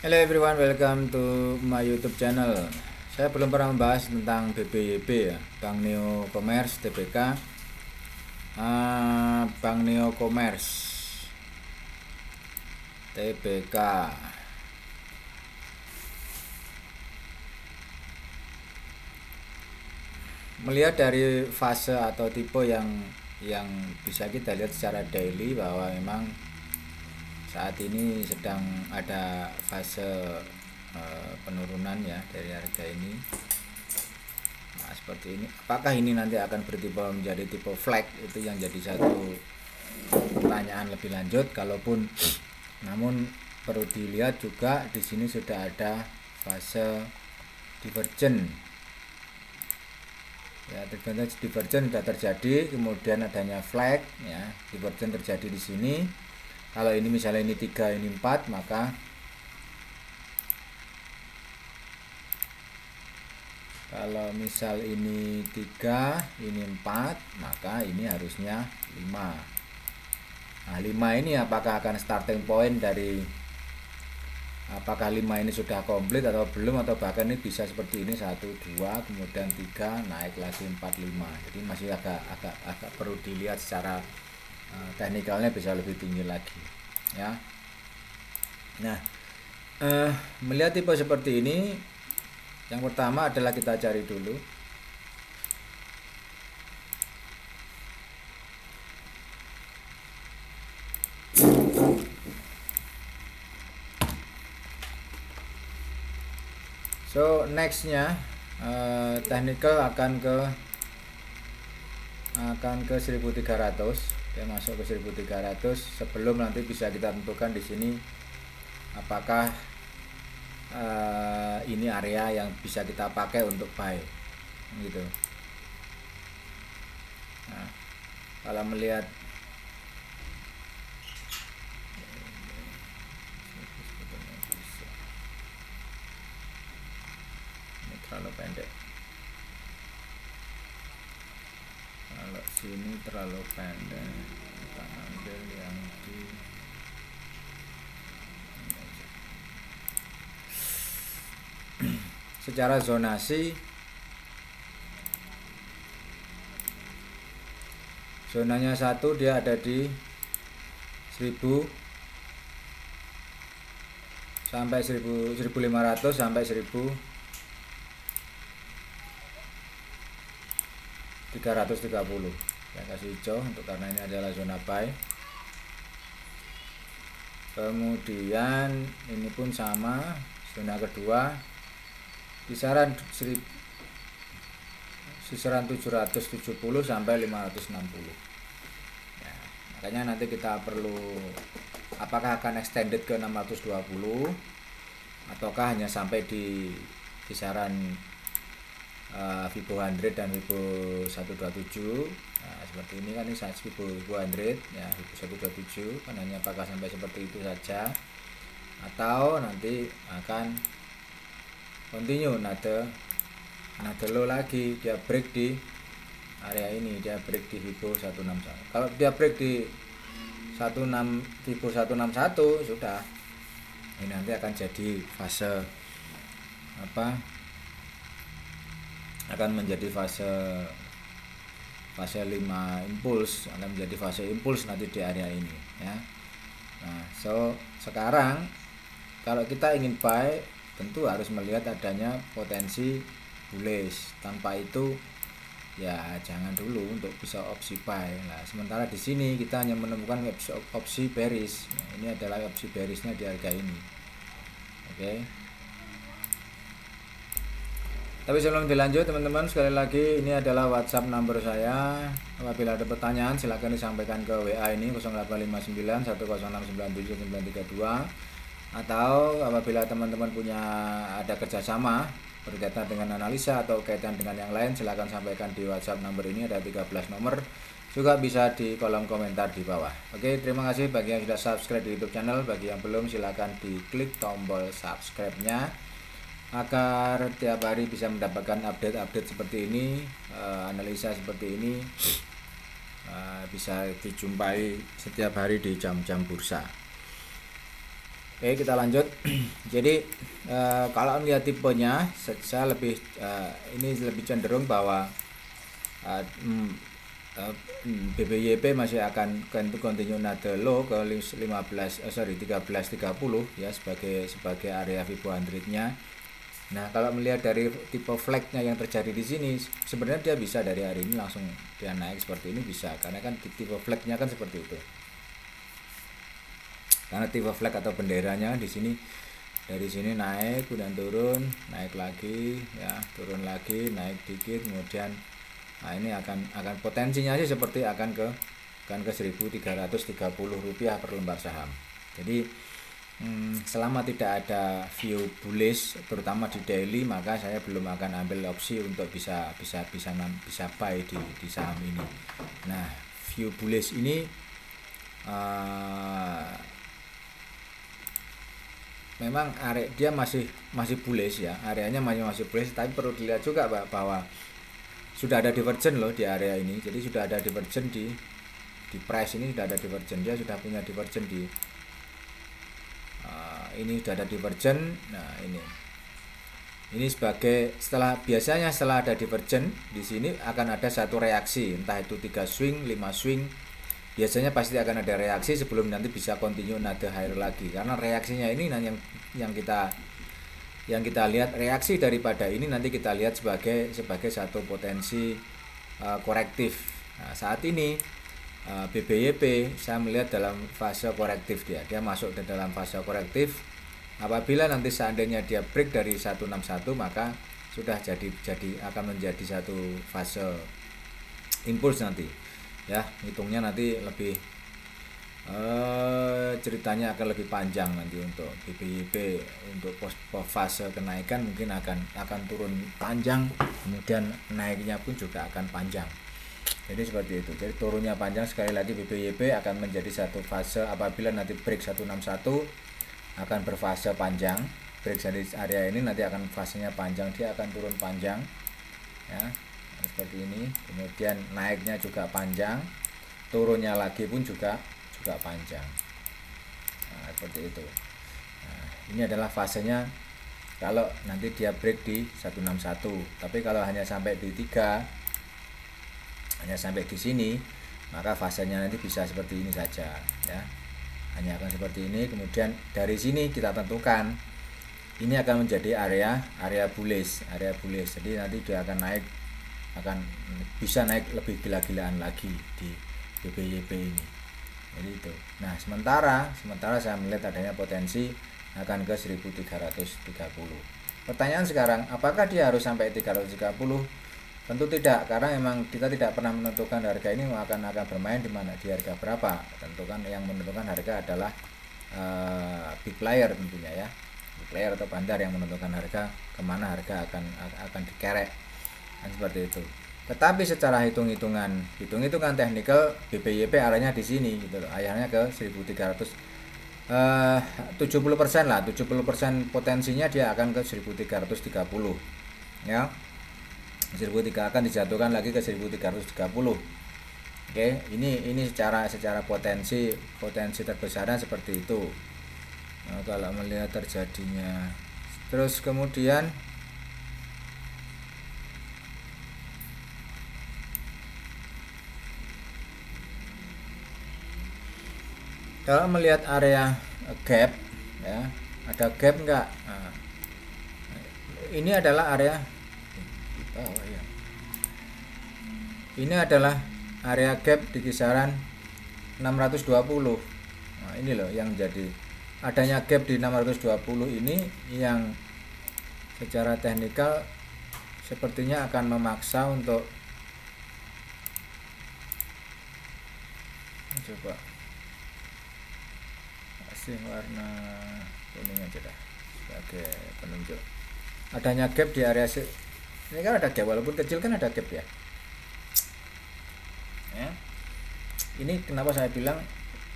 Hello everyone, welcome to my YouTube channel. Saya belum pernah membahas tentang BBYB ya, Bank Neo Commerce TBK, Bank Neo Commerce TBK. Melihat dari fase atau tipe yang bisa kita lihat secara daily bahwa memang saat ini sedang ada fase penurunan ya dari harga ini. Nah, seperti ini. Apakah ini nanti akan bertipe menjadi tipe flag? Itu yang jadi satu pertanyaan lebih lanjut. Kalaupun, namun perlu dilihat juga di sini sudah ada fase divergen. Ya, divergen sudah terjadi, kemudian adanya flag, ya, divergen terjadi di sini. Kalau ini misalnya ini 3, ini 4, maka kalau misal ini 3, ini 4, maka ini harusnya 5. Nah, 5 ini apakah akan starting point dari apakah 5 ini sudah komplit atau belum, atau bahkan ini bisa seperti ini 1, 2, kemudian 3, naik lagi 4, 5. Jadi masih agak perlu dilihat secara teknikalnya bisa lebih tinggi lagi ya. Nah, melihat tipe seperti ini, yang pertama adalah kita cari dulu so nextnya technical akan ke 1300. Dia masuk ke 1300 sebelum nanti bisa kita tentukan di sini apakah ini area yang bisa kita pakai untuk buy gitu. Nah, kalau melihat ini terlalu pendek, kalau sini terlalu pendek, kita ambil yang di secara zonasi. Zonanya 1 dia ada di 1000 sampai 1500 sampai 1330. Saya kasih hijau untuk karena ini adalah zona buy. Kemudian ini pun sama, zona kedua kisaran 770 sampai 560 ya. Makanya nanti kita perlu apakah akan extended ke 620 ataukah hanya sampai di kisaran Vibo 100 dan Vibo 127. Nah, seperti ini kan, ini Vibo 100 ya, Vibo 127 kan, hanya apakah sampai seperti itu saja atau nanti akan continue nada low lagi, dia break di area ini, dia break di Vibo 161. Kalau dia break di 16 Vibo 161 sudah, ini nanti akan jadi fase apa, akan menjadi fase 5 impuls, akan menjadi fase impuls nanti di area ini ya. Nah, so sekarang kalau kita ingin buy tentu harus melihat adanya potensi bullish. Tanpa itu ya jangan dulu untuk bisa opsi buy. Nah, sementara di sini kita hanya menemukan opsi bearish. Nah, ini adalah opsi bearishnya di harga ini. Oke. Tapi sebelum dilanjut teman-teman, sekali lagi ini adalah WhatsApp number saya. Apabila ada pertanyaan silahkan disampaikan ke WA ini 0859 1069 932, atau apabila teman-teman punya ada kerjasama berkaitan dengan analisa atau kaitan dengan yang lain, silahkan sampaikan di WhatsApp number ini, ada 13 nomor, juga bisa di kolom komentar di bawah. Oke, terima kasih bagi yang sudah subscribe di YouTube channel. Bagi yang belum, silahkan diklik tombol subscribe-nya agar tiap hari bisa mendapatkan update-update seperti ini, analisa seperti ini bisa dijumpai setiap hari di jam-jam bursa. Oke, kita lanjut. Jadi kalau lihat tipenya, saya lebih ini lebih cenderung bahwa uh, mm, BBYP masih akan continue nade low ke 1330 ya sebagai area Fibonacci nya. Nah, kalau melihat dari tipe flag-nya yang terjadi di sini, sebenarnya dia bisa dari hari ini langsung dia naik seperti ini bisa, karena kan tipe flag-nya kan seperti itu. Karena tipe flag atau benderanya di sini dari sini naik kemudian turun, naik lagi ya, turun lagi, naik dikit kemudian nah ini akan potensinya sih seperti akan ke 1.330 rupiah per lembar saham. Jadi selama tidak ada view bullish terutama di daily, maka saya belum akan ambil opsi untuk bisa buy di saham ini. Nah, view bullish ini memang area dia masih bullish ya, areanya masih bullish, tapi perlu dilihat juga bahwa sudah ada divergen loh di area ini. Jadi sudah ada divergen di price ini, sudah ada divergen, dia sudah punya divergen di ini sudah ada divergen. Nah, ini sebagai biasanya setelah ada divergen di sini akan ada satu reaksi, entah itu 3 swing, 5 swing. Biasanya pasti akan ada reaksi sebelum nanti bisa continue nade higher lagi. Karena reaksinya ini yang kita lihat, reaksi daripada ini nanti kita lihat sebagai satu potensi korektif. Nah, saat ini BBYP saya melihat dalam fase korektif, dia masuk ke dalam fase korektif. Apabila nanti seandainya dia break dari 161, maka sudah akan menjadi satu fase impuls nanti ya. Hitungnya nanti lebih ceritanya akan lebih panjang nanti untuk BBYP. Untuk fase kenaikan mungkin akan turun panjang, kemudian naiknya pun juga akan panjang. Jadi seperti itu. Jadi turunnya panjang, sekali lagi BBYP akan menjadi satu fase. Apabila nanti break 161 akan berfase panjang. Break dari area ini nanti akan fasenya panjang, dia akan turun panjang ya, seperti ini. Kemudian naiknya juga panjang, turunnya lagi pun juga panjang. Nah, seperti itu. Nah, ini adalah fasenya kalau nanti dia break di 161. Tapi kalau hanya sampai di 3, hanya sampai di sini, maka fasenya nanti bisa seperti ini saja ya, hanya akan seperti ini. Kemudian dari sini kita tentukan ini akan menjadi area bullish. Jadi nanti dia akan bisa naik lebih gila-gilaan lagi di BBYP ini. Jadi itu. Nah, sementara saya melihat adanya potensi akan ke 1330. Pertanyaan sekarang, apakah dia harus sampai 330? Tentu tidak, karena memang kita tidak pernah menentukan harga ini akan bermain di mana, di harga berapa. Tentu kan yang menentukan harga adalah big player tentunya ya, big player atau bandar yang menentukan harga, kemana harga akan dikerek kan, seperti itu. Tetapi secara hitung-hitungan teknikal, BBYP arahnya di sini gitu loh, arahnya ke 1300. 70% lah, 70% potensinya dia akan ke 1330 ya. 1300 akan dijatuhkan lagi ke 1330. Oke, ini secara potensi terbesarnya seperti itu. Nah, kalau melihat terjadinya, terus kemudian kalau melihat area gap ya, ada gap enggak? Nah, ini adalah area ya. Ini adalah area gap di kisaran 620. Nah, ini loh yang jadi adanya gap di 620 ini yang secara teknikal sepertinya akan memaksa untuk coba kasih warna kuning aja dah sebagai penunjuk. Adanya gap di area ini kan ada gap, walaupun kecil kan ada gap ya. Ini kenapa saya bilang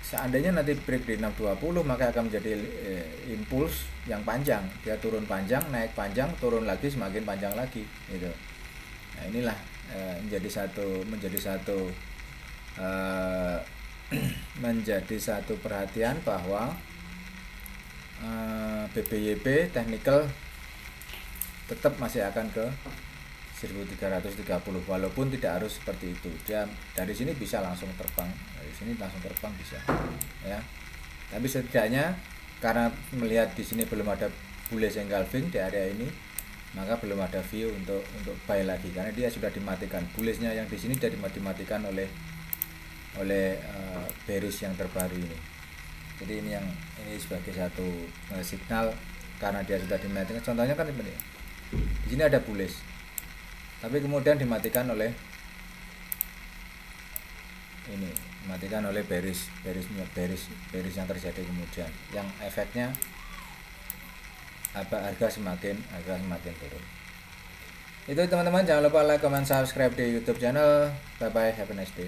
seandainya nanti break di 620 maka akan menjadi impuls yang panjang. Dia turun panjang, naik panjang, turun lagi, semakin panjang lagi gitu. Nah, inilah menjadi satu perhatian bahwa BBYP technical tetap masih akan ke 1330, walaupun tidak harus seperti itu. Dia dari sini bisa langsung terbang, dari sini langsung terbang bisa ya. Tapi setidaknya karena melihat di sini belum ada bullish engulfing di area ini, maka belum ada view untuk buy lagi karena dia sudah dimatikan. Bullishnya yang di sini sudah dimatikan oleh bearish yang terbaru ini. Jadi ini sebagai satu signal karena dia sudah dimatikan. Contohnya kan seperti ini. Di sini ada bullish, tapi kemudian dimatikan oleh ini, dimatikan oleh bearish yang terjadi kemudian, yang efeknya harga semakin turun. Itu teman-teman, jangan lupa like, comment, subscribe di YouTube channel. Bye bye, have a nice day.